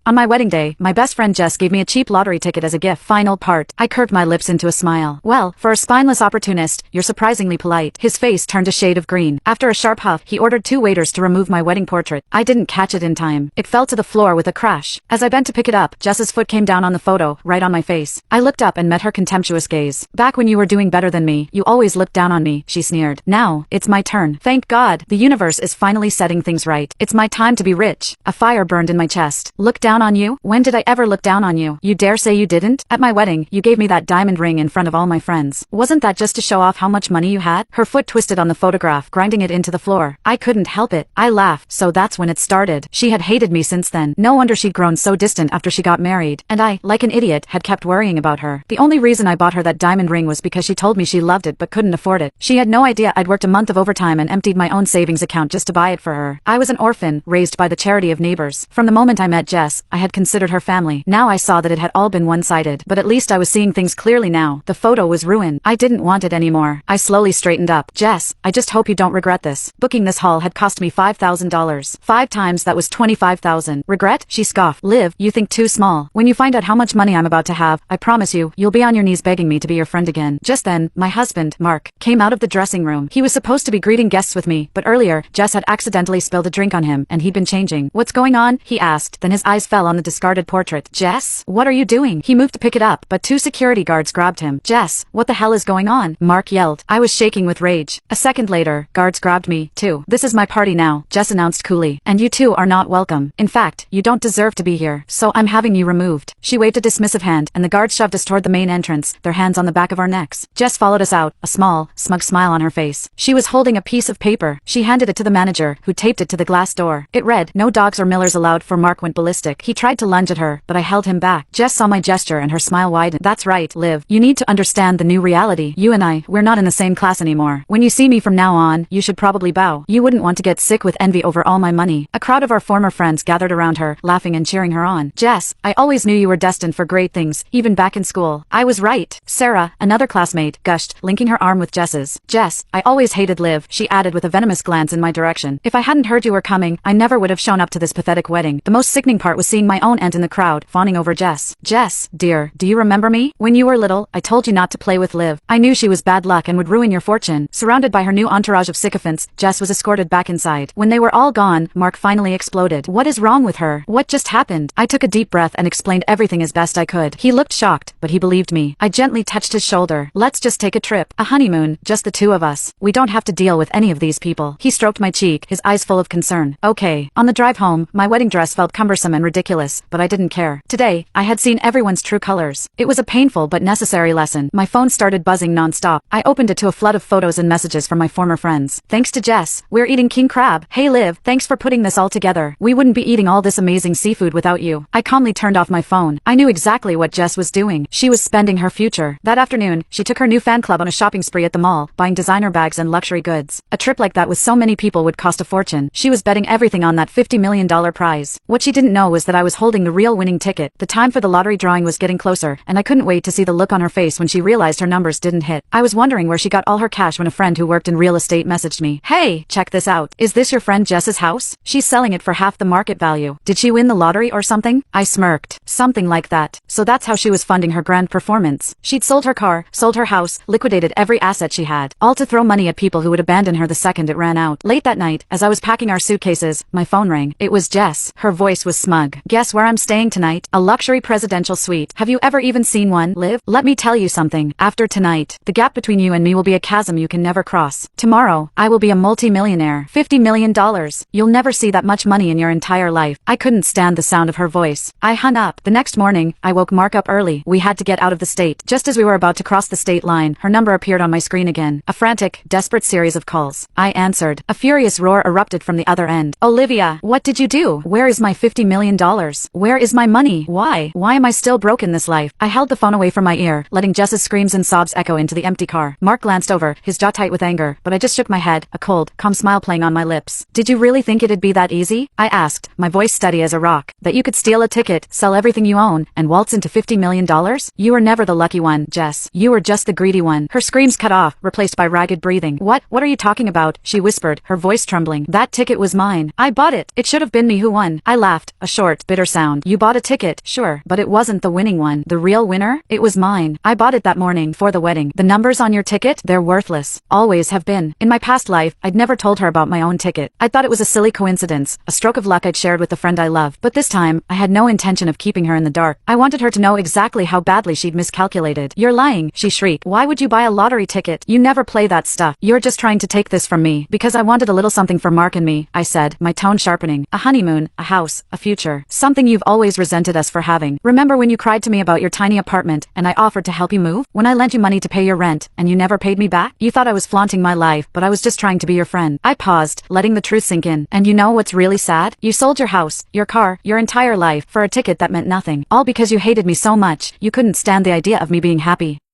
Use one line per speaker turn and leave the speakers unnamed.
On my wedding day, my best friend Jess gave me a cheap lottery ticket as a gift. Final part. I curved my lips into a smile. Well, for a spineless opportunist, you're surprisingly polite. His face turned a shade of green. After a sharp huff, he ordered 2 waiters to remove my wedding portrait. I didn't catch it in time. It fell to the floor with a crash. As I bent to pick it up, Jess's foot came down on the photo, right on my face. I looked up and met her contemptuous gaze. Back when you were doing better than me, you always looked down on me, she sneered. Now, it's my turn. Thank God, the universe is finally setting things right. It's my time to be rich. A fire burned in my chest. Look down on you? When did I ever look down on you? You dare say you didn't? At my wedding, you gave me that diamond ring in front of all my friends. Wasn't that just to show off how much money you had? Her foot twisted on the photograph, grinding it into the floor. I couldn't help it. I laughed. So that's when it started. She had hated me since then. No wonder she'd grown so distant after she got married. And I, like an idiot, had kept worrying about her. The only reason I bought her that diamond ring was because she told me she loved it but couldn't afford it. She had no idea I'd worked a month of overtime and emptied my own savings account just to buy it for her. I was an orphan, raised by the charity of neighbors. From the moment I met Jess, I had considered her family. Now I saw that it had all been one-sided, but at least I was seeing things clearly now. The photo was ruined. I didn't want it anymore. I slowly straightened up. Jess, I just hope you don't regret this. Booking this hall had cost me $5,000. 5 times that was $25,000. Regret? She scoffed. Liv, you think too small. When you find out how much money I'm about to have, I promise you, you'll be on your knees begging me to be your friend again. Just then, my husband, Mark, came out of the dressing room. He was supposed to be greeting guests with me, but earlier, Jess had accidentally spilled a drink on him, and he'd been changing. What's going on? He asked, then his eyes fell on the discarded portrait. Jess? What are you doing? He moved to pick it up, but 2 security guards grabbed him. Jess, what the hell is going on? Mark yelled. I was shaking with rage. A second later, guards grabbed me, too. This is my party now, Jess announced coolly. And you two are not welcome. In fact, you don't deserve to be here, so I'm having you removed. She waved a dismissive hand, and the guards shoved us toward the main entrance, their hands on the back of our necks. Jess followed us out, a small, smug smile on her face. She was holding a piece of paper. She handed it to the manager, who taped it to the glass door. It read, "No dogs or Millers allowed," for Mark went ballistic. He tried to lunge at her, but I held him back. Jess saw my gesture and her smile widened. That's right, Liv. You need to understand the new reality. You and I, we're not in the same class anymore. When you see me from now on, you should probably bow. You wouldn't want to get sick with envy over all my money. A crowd of our former friends gathered around her, laughing and cheering her on. Jess, I always knew you were destined for great things, even back in school. I was right. Sarah, another classmate, gushed, linking her arm with Jess's. Jess, I always hated Liv, she added with a venomous glance in my direction. If I hadn't heard you were coming, I never would have shown up to this pathetic wedding. The most sickening part was seeing my own aunt in the crowd, fawning over Jess. Jess, dear, do you remember me? When you were little, I told you not to play with Liv. I knew she was bad luck and would ruin your fortune. Surrounded by her new entourage of sycophants, Jess was escorted back inside. When they were all gone, Mark finally exploded. What is wrong with her? What just happened? I took a deep breath and explained everything as best I could. He looked shocked, but he believed me. I gently touched his shoulder. Let's just take a trip. A honeymoon, just the 2 of us. We don't have to deal with any of these people. He stroked my cheek, his eyes full of concern. Okay. On the drive home, my wedding dress felt cumbersome and ridiculous, but I didn't care. Today, I had seen everyone's true colors. It was a painful but necessary lesson. My phone started buzzing non-stop. I opened it to a flood of photos and messages from my former friends. Thanks to Jess, we're eating king crab. Hey Liv, thanks for putting this all together. We wouldn't be eating all this amazing seafood without you. I calmly turned off my phone. I knew exactly what Jess was doing. She was spending her future. That afternoon, she took her new fan club on a shopping spree at the mall, buying designer bags and luxury goods. A trip like that with so many people would cost a fortune. She was betting everything on that $50 million prize. What she didn't know was that I was holding the real winning ticket. The time for the lottery drawing was getting closer, and I couldn't wait to see the look on her face when she realized her numbers didn't hit. I was wondering where she got all her cash when a friend who worked in real estate messaged me. Hey, check this out. Is this your friend Jess's house? She's selling it for half the market value. Did she win the lottery or something? I smirked. Something like that. So that's how she was funding her grand performance. She'd sold her car, sold her house, liquidated every asset she had, all to throw money at people who would abandon her the second it ran out. Late that night, as I was packing our suitcases, my phone rang. It was Jess. Her voice was smug. Guess where I'm staying tonight? A luxury presidential suite. Have you ever even seen one, Liv? Let me tell you something. After tonight, the gap between you and me will be a chasm you can never cross. Tomorrow, I will be a multi-millionaire. $50 million. You'll never see that much money in your entire life. I couldn't stand the sound of her voice. I hung up. The next morning, I woke Mark up early. We had to get out of the state. Just as we were about to cross the state line, her number appeared on my screen again. A frantic, desperate series of calls. I answered. A furious roar erupted from the other end. Olivia, what did you do? Where is my $50 million? Where is my money? Why? Why am I still broke in this life? I held the phone away from my ear, letting Jess's screams and sobs echo into the empty car. Mark glanced over, his jaw tight with anger, but I just shook my head, a cold, calm smile playing on my lips. Did you really think it'd be that easy? I asked, my voice steady as a rock. That you could steal a ticket, sell everything you own, and waltz into $50 million? You were never the lucky one, Jess. You were just the greedy one. Her screams cut off, replaced by ragged breathing. What are you talking about? She whispered, her voice trembling. That ticket was mine. I bought it. It should have been me who won. I laughed, a short, short, bitter sound. You bought a ticket, sure, but it wasn't the winning one. The real winner? It was mine. I bought it that morning, for the wedding. The numbers on your ticket? They're worthless. Always have been. In my past life, I'd never told her about my own ticket. I thought it was a silly coincidence, a stroke of luck I'd shared with the friend I love. But this time, I had no intention of keeping her in the dark. I wanted her to know exactly how badly she'd miscalculated. You're lying, she shrieked. Why would you buy a lottery ticket? You never play that stuff. You're just trying to take this from me. Because I wanted a little something for Mark and me, I said, my tone sharpening. A honeymoon, a house, a future. Something you've always resented us for having. Remember when you cried to me about your tiny apartment, and I offered to help you move? When I lent you money to pay your rent, and you never paid me back? You thought I was flaunting my life, but I was just trying to be your friend. I paused, letting the truth sink in. And you know what's really sad? You sold your house, your car, your entire life, for a ticket that meant nothing. All because you hated me so much, you couldn't stand the idea of me being happy.